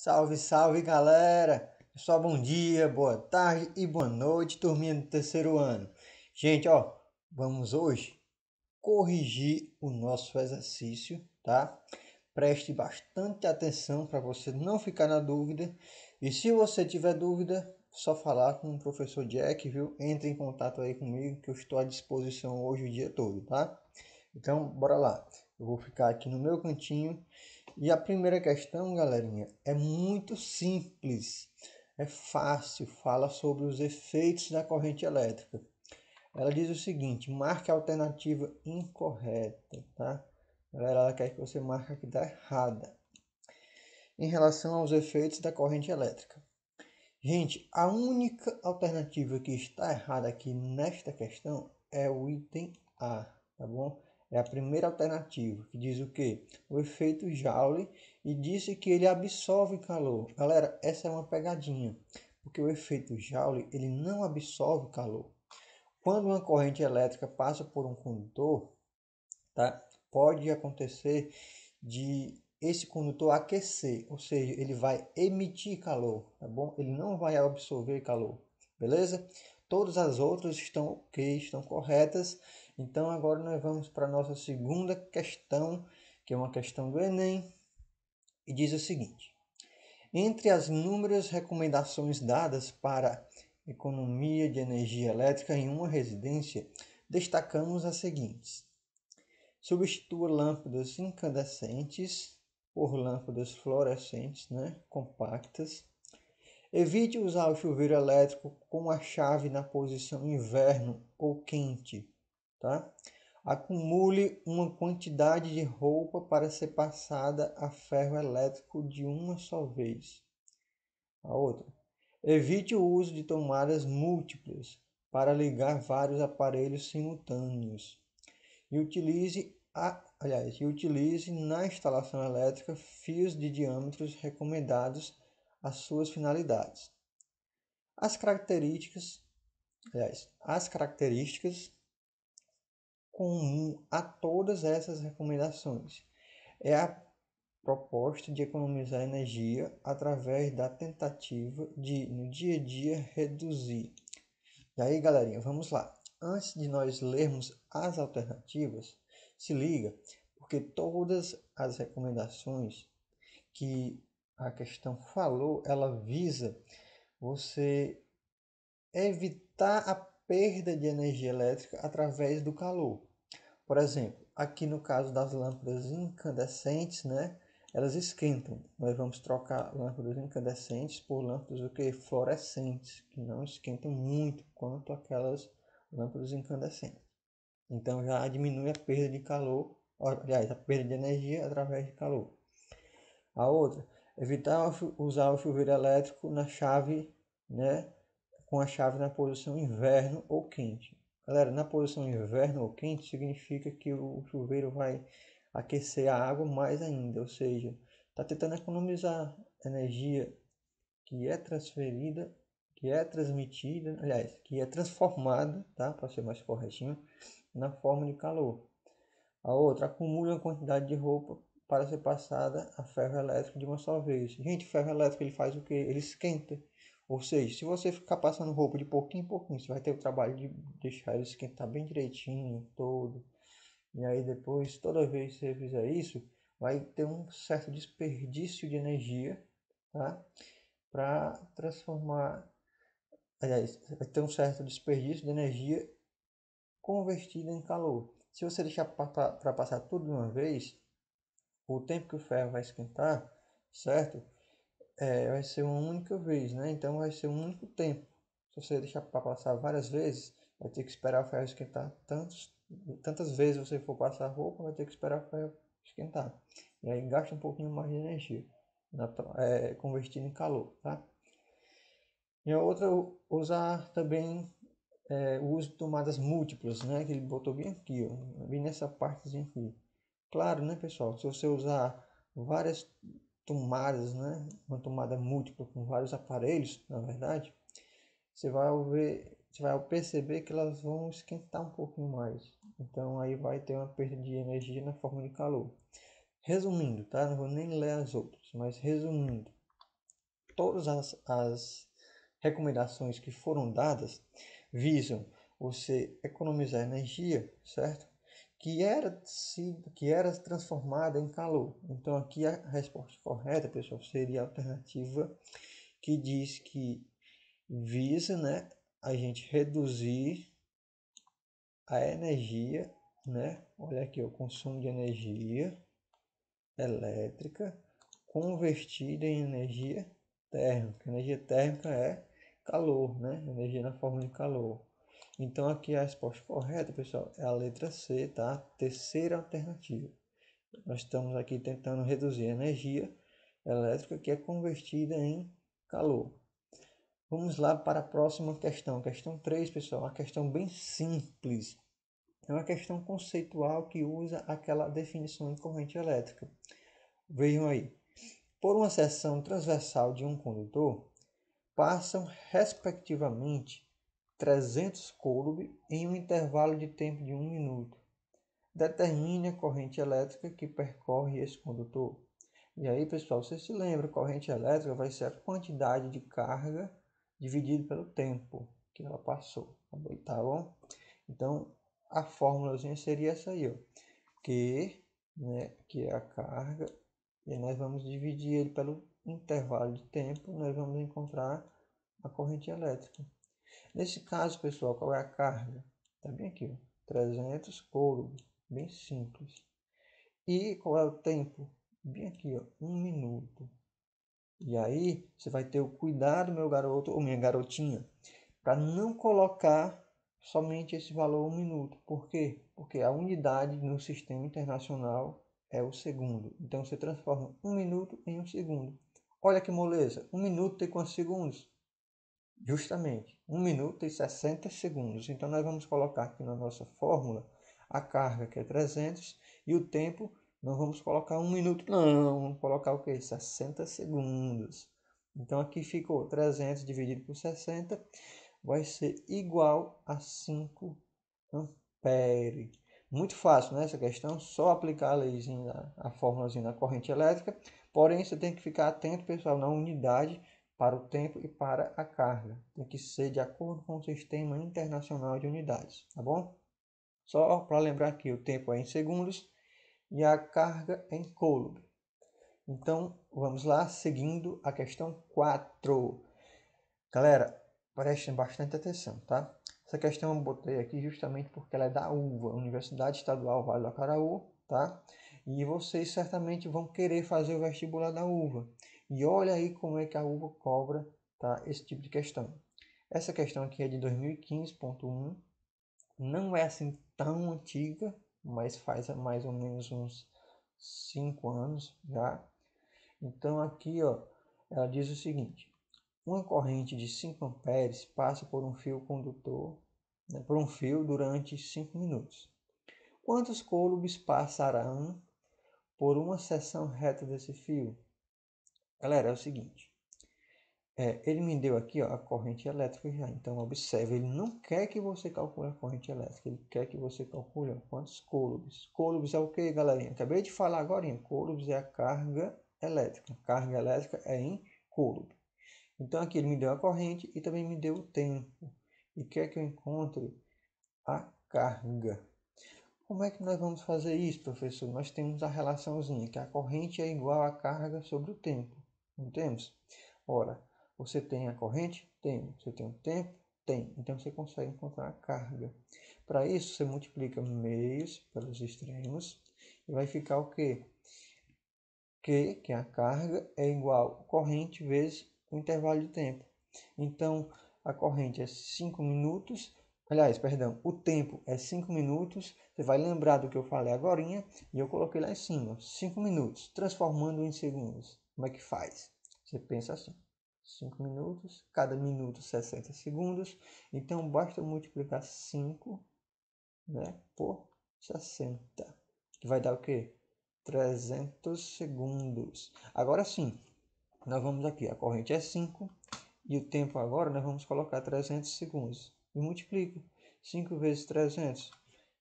Salve, salve galera! Pessoal, bom dia, boa tarde e boa noite, turminha do terceiro ano. Gente, vamos hoje corrigir o nosso exercício, tá? Preste bastante atenção para você não ficar na dúvida. E se você tiver dúvida, só falar com o professor Jack, viu? Entre em contato aí comigo que eu estou à disposição hoje o dia todo, tá? Então, bora lá. Eu vou ficar aqui no meu cantinho. E a primeira questão, galerinha, é muito simples. É fácil, fala sobre os efeitos da corrente elétrica. Ela diz o seguinte: marque a alternativa incorreta, tá? Galera, ela quer que você marque a que dá errada. Em relação aos efeitos da corrente elétrica. Gente, a única alternativa que está errada aqui nesta questão é o item A, tá bom? É a primeira alternativa, que diz o quê? O efeito Joule, e disse que ele absorve calor. Galera, essa é uma pegadinha, porque o efeito Joule, ele não absorve calor. Quando uma corrente elétrica passa por um condutor, tá? Pode acontecer de esse condutor aquecer, ou seja, ele vai emitir calor, tá bom? Ele não vai absorver calor, beleza? Todas as outras estão ok, estão corretas. Então agora nós vamos para a nossa segunda questão, que é uma questão do Enem, e diz o seguinte: entre as inúmeras recomendações dadas para economia de energia elétrica em uma residência, destacamos as seguintes: substitua lâmpadas incandescentes por lâmpadas fluorescentes, compactas. Evite usar o chuveiro elétrico com a chave na posição inverno ou quente, tá? Acumule uma quantidade de roupa para ser passada a ferro elétrico de uma só vez. A outra: evite o uso de tomadas múltiplas para ligar vários aparelhos simultâneos. E utilize na instalação elétrica fios de diâmetros recomendados às suas finalidades. As características comuns a todas essas recomendações é a proposta de economizar energia através da tentativa de, no dia a dia, reduzir. E aí, galerinha, vamos lá. Antes de nós lermos as alternativas, se liga, porque todas as recomendações que a questão falou, ela visa você evitar a perda de energia elétrica através do calor. Por exemplo, aqui no caso das lâmpadas incandescentes, elas esquentam. Nós vamos trocar lâmpadas incandescentes por lâmpadas fluorescentes, que não esquentam muito quanto aquelas lâmpadas incandescentes. Então já diminui a perda de calor, aliás, a perda de energia através de calor. A outra, evitar usar o chuveiro elétrico na chave, com a chave na posição inverno ou quente. Galera, na posição inverno ou quente significa que o chuveiro vai aquecer a água mais ainda, ou seja, está tentando economizar energia que é transferida, que é transmitida, aliás, que é transformada, tá? Para ser mais corretinho, na forma de calor. A outra, acumula uma quantidade de roupa para ser passada a ferro elétrico de uma só vez. Gente, ferro elétrico ele faz o que? Ele esquenta. Ou seja, se você ficar passando roupa de pouquinho em pouquinho, você vai ter o trabalho de deixar ele esquentar bem direitinho, todo. E aí depois, toda vez que você fizer isso, vai ter um certo desperdício de energia, tá? Para transformar, aliás, vai ter um certo desperdício de energia convertida em calor. Se você deixar para passar tudo de uma vez, o tempo que o ferro vai esquentar, certo? Vai ser uma única vez, Então vai ser um único tempo. Se você deixar para passar várias vezes, vai ter que esperar o ferro esquentar tantas vezes você for passar a roupa, vai ter que esperar o ferro esquentar. E aí gasta um pouquinho mais de energia, convertido em calor, tá? E a outra, usar também o uso de tomadas múltiplas, Que ele botou bem aqui, bem nessa partezinha aqui. Claro, pessoal, se você usar várias tomadas, uma tomada múltipla com vários aparelhos, na verdade, você vai perceber que elas vão esquentar um pouquinho mais. Então aí vai ter uma perda de energia na forma de calor. Resumindo, tá? Não vou nem ler as outras, mas resumindo, todas as recomendações que foram dadas visam você economizar energia, certo? Que era transformada em calor. Então aqui a resposta correta, pessoal, seria a alternativa que diz que visa, né, a gente reduzir a energia, né? Olha aqui, o consumo de energia elétrica convertida em energia térmica. Energia térmica é calor, né? Energia na forma de calor. Então aqui a resposta correta, pessoal, é a letra C, tá? Terceira alternativa. Nós estamos aqui tentando reduzir a energia elétrica que é convertida em calor. Vamos lá para a próxima questão. Questão 3, pessoal, uma questão bem simples. É uma questão conceitual que usa aquela definição de corrente elétrica. Vejam aí. Por uma seção transversal de um condutor, passam, respectivamente, 300 coulomb em um intervalo de tempo de 1 minuto. Determine a corrente elétrica que percorre esse condutor. E aí, pessoal, você se lembra, corrente elétrica vai ser a quantidade de carga dividido pelo tempo que ela passou, tá bom? Então, a fórmulazinha seria essa aí, ó. Q, né, que é a carga, e nós vamos dividir ele pelo intervalo de tempo, nós vamos encontrar a corrente elétrica. Nesse caso, pessoal, qual é a carga? Está bem aqui, ó, 300 coulomb, bem simples. E qual é o tempo? Bem aqui, ó, 1 minuto. E aí, você vai ter o cuidado, meu garoto ou minha garotinha, para não colocar somente esse valor 1 minuto. Por quê? Porque a unidade no sistema internacional é o segundo. Então, você transforma 1 minuto em 1 segundo. Olha que moleza, 1 minuto tem quantos segundos? Justamente, 1 minuto e 60 segundos. Então, nós vamos colocar aqui na nossa fórmula a carga, que é 300, e o tempo, não vamos colocar 1 minuto, não. Vamos colocar o quê? 60 segundos. Então, aqui ficou 300 dividido por 60, vai ser igual a 5 ampere. Muito fácil, né, essa questão, só aplicar a leizinha, a fórmulazinha da corrente elétrica. Porém, você tem que ficar atento, pessoal, na unidade para o tempo e para a carga. Tem que ser de acordo com o Sistema Internacional de Unidades, tá bom? Só para lembrar que o tempo é em segundos e a carga é em coulomb. Então, vamos lá, seguindo a questão 4. Galera, prestem bastante atenção, tá? Essa questão eu botei aqui justamente porque ela é da UVA, Universidade Estadual Vale do Acaraú, tá? E vocês certamente vão querer fazer o vestibular da UVA. E olha aí como é que a UVA cobra, tá, esse tipo de questão. Essa questão aqui é de 2015.1, não é assim tão antiga, mas faz mais ou menos uns 5 anos já. Então aqui, ó, ela diz o seguinte: uma corrente de 5 amperes passa por um fio condutor, né, por um fio durante 5 minutos. Quantos coulombs passarão por uma seção reta desse fio? Galera, é o seguinte. Ele me deu aqui, ó, a corrente elétrica já. Então, observe, ele não quer que você calcule a corrente elétrica. Ele quer que você calcule, ó, quantos coulombs. Coulombs é o que, galerinha? Acabei de falar agora. Coulombs é a carga elétrica. A carga elétrica é em coulomb. Então, aqui ele me deu a corrente e também me deu o tempo. E quer que eu encontre a carga. Como é que nós vamos fazer isso, professor? Nós temos a relaçãozinha, que a corrente é igual à carga sobre o tempo. Não temos? Ora, você tem a corrente? Tem. Você tem o tempo? Tem. Então, você consegue encontrar a carga. Para isso, você multiplica meios pelos extremos e vai ficar o quê? Que a carga é igual a corrente vezes o intervalo de tempo. Então, a corrente é 5 minutos, aliás, perdão, o tempo é 5 minutos, você vai lembrar do que eu falei agora, e eu coloquei lá em cima, 5 minutos, transformando em segundos. Como é que faz? Você pensa assim, 5 minutos, cada minuto 60 segundos, então basta multiplicar 5, né, por 60, que vai dar o quê? 300 segundos. Agora sim, nós vamos aqui, a corrente é 5 e o tempo agora nós vamos colocar 300 segundos. E multiplica. 5 vezes 300,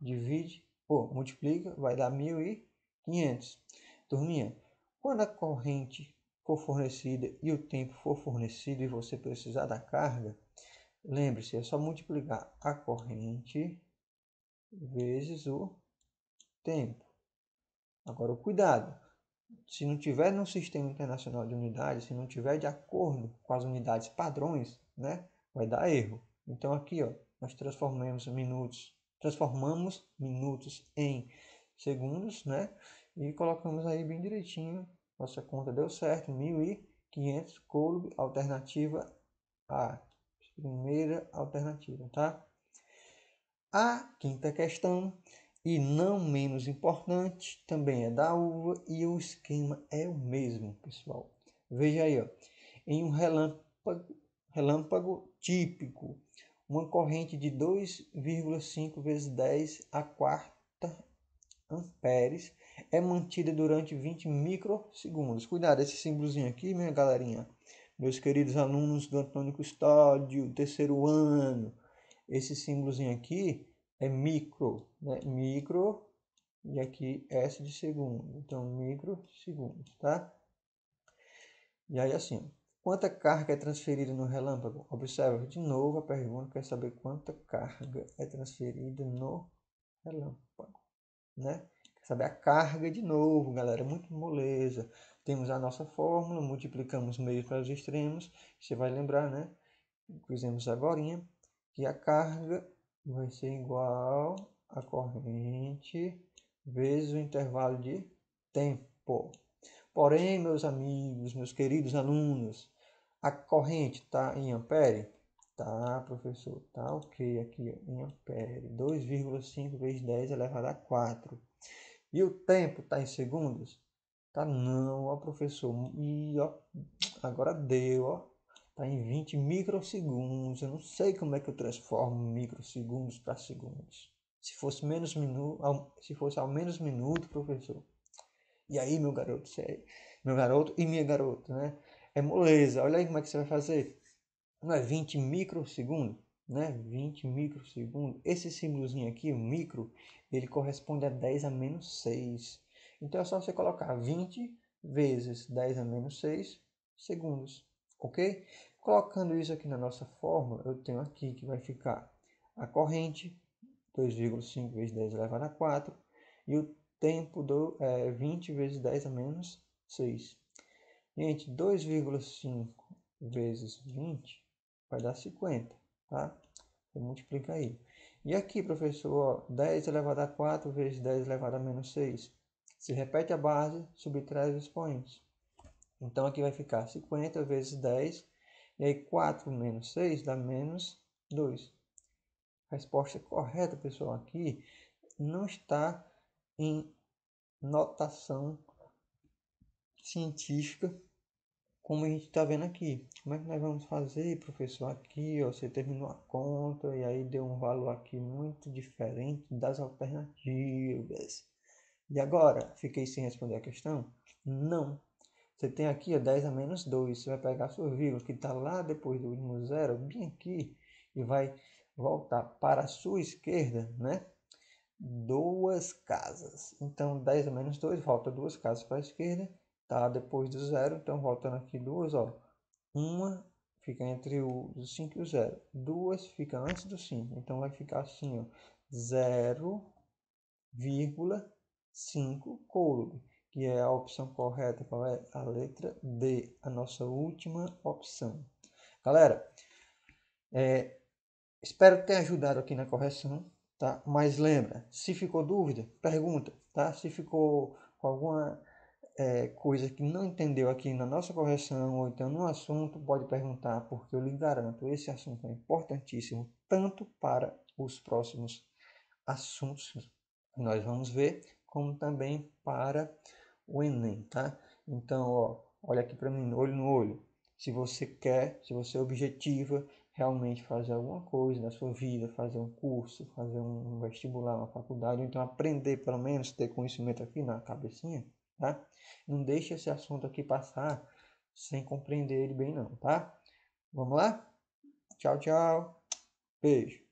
divide, multiplica, vai dar 1.500. Turminha, quando a corrente for fornecida e o tempo for fornecido e você precisar da carga, lembre-se, é só multiplicar a corrente vezes o tempo. Agora, cuidado, se não tiver no Sistema Internacional de Unidades, se não tiver de acordo com as unidades padrões, né, vai dar erro. Então aqui, ó, nós transformamos minutos em segundos, né, e colocamos aí bem direitinho. Nossa conta deu certo, 1.500 coulomb, alternativa A, primeira alternativa, tá? A quinta questão, e não menos importante, também é da uva e o esquema é o mesmo, pessoal. Veja aí, ó, em um relâmpago típico, uma corrente de 2,5 vezes 10 a quarta amperes é mantida durante 20 microsegundos. Cuidado, esse símbolozinho aqui, minha galerinha, meus queridos alunos do Antônio Custódio, terceiro ano, esse símbolozinho aqui é micro, né? Micro, e aqui S de segundo. Então, microsegundos, tá? E aí, assim, quanta carga é transferida no relâmpago? Observa de novo a pergunta, quer saber quanta carga é transferida no relâmpago, né? Quer saber a carga de novo, galera, é muito moleza. Temos a nossa fórmula, multiplicamos meio para os extremos, você vai lembrar, né? Fizemos agorinha, que a carga vai ser igual a corrente vezes o intervalo de tempo. Porém, meus amigos, meus queridos alunos, a corrente está em ampere? Tá, professor, tá ok aqui ó, em ampere. 2,5 vezes 10 elevado a 4. E o tempo está em segundos? Tá não, ó, professor. E ó, agora deu, ó. Tá em 20 microsegundos. Eu não sei como é que eu transformo microsegundos para segundos. Se fosse menos minuto, se fosse ao menos minuto, professor. E aí, meu garoto, meu garoto e minha garota, né? É moleza. Olha aí como é que você vai fazer. Não é 20 microsegundos, né? 20 microsegundos. Esse símbolozinho aqui, o micro, ele corresponde a 10 a menos 6. Então é só você colocar 20 vezes 10 a menos 6 segundos, ok? Colocando isso aqui na nossa fórmula, eu tenho aqui que vai ficar a corrente, 2,5 vezes 10 elevado a 4, e o tempo do 20 vezes 10 a menos 6. Gente, 2,5 vezes 20 vai dar 50, tá? Você multiplica aí. E aqui, professor, ó, 10 elevado a 4 vezes 10 elevado a menos 6. Se repete a base, subtrai os expoentes. Então, aqui vai ficar 50 vezes 10. E aí, 4 menos 6 dá menos 2. A resposta correta, pessoal, aqui não está em notação científica, como a gente está vendo aqui. Como é que nós vamos fazer, professor? Aqui, ó, você terminou a conta e aí deu um valor aqui muito diferente das alternativas. E agora, fiquei sem responder a questão? Não. Você tem aqui ó, 10 a menos 2. Você vai pegar a sua vírgula, que está lá depois do último zero, bem aqui, e vai voltar para a sua esquerda, né? Duas casas. Então, 10 a menos 2 volta duas casas para a esquerda. Tá depois do zero, então voltando aqui duas, ó. Uma fica entre o 5 e o 0. Duas fica antes do 5. Então vai ficar assim, ó. 0,5 coulomb, que é a opção correta. Qual é? A letra D, a nossa última opção. Galera, espero que tenha ajudado aqui na correção, tá? Mas lembra, se ficou dúvida, pergunta, tá? Se ficou com alguma coisa que não entendeu aqui na nossa correção ou então no assunto, pode perguntar, porque eu lhe garanto, esse assunto é importantíssimo, tanto para os próximos assuntos que nós vamos ver, como também para o Enem, tá? Então, ó, olha aqui para mim, olho no olho. Se você quer, se você objetiva realmente fazer alguma coisa na sua vida, fazer um curso, fazer um vestibular, uma faculdade, ou então aprender, pelo menos, ter conhecimento aqui na cabecinha, tá? Não deixe esse assunto aqui passar sem compreender ele bem não, tá? Vamos lá? Tchau, tchau. Beijo.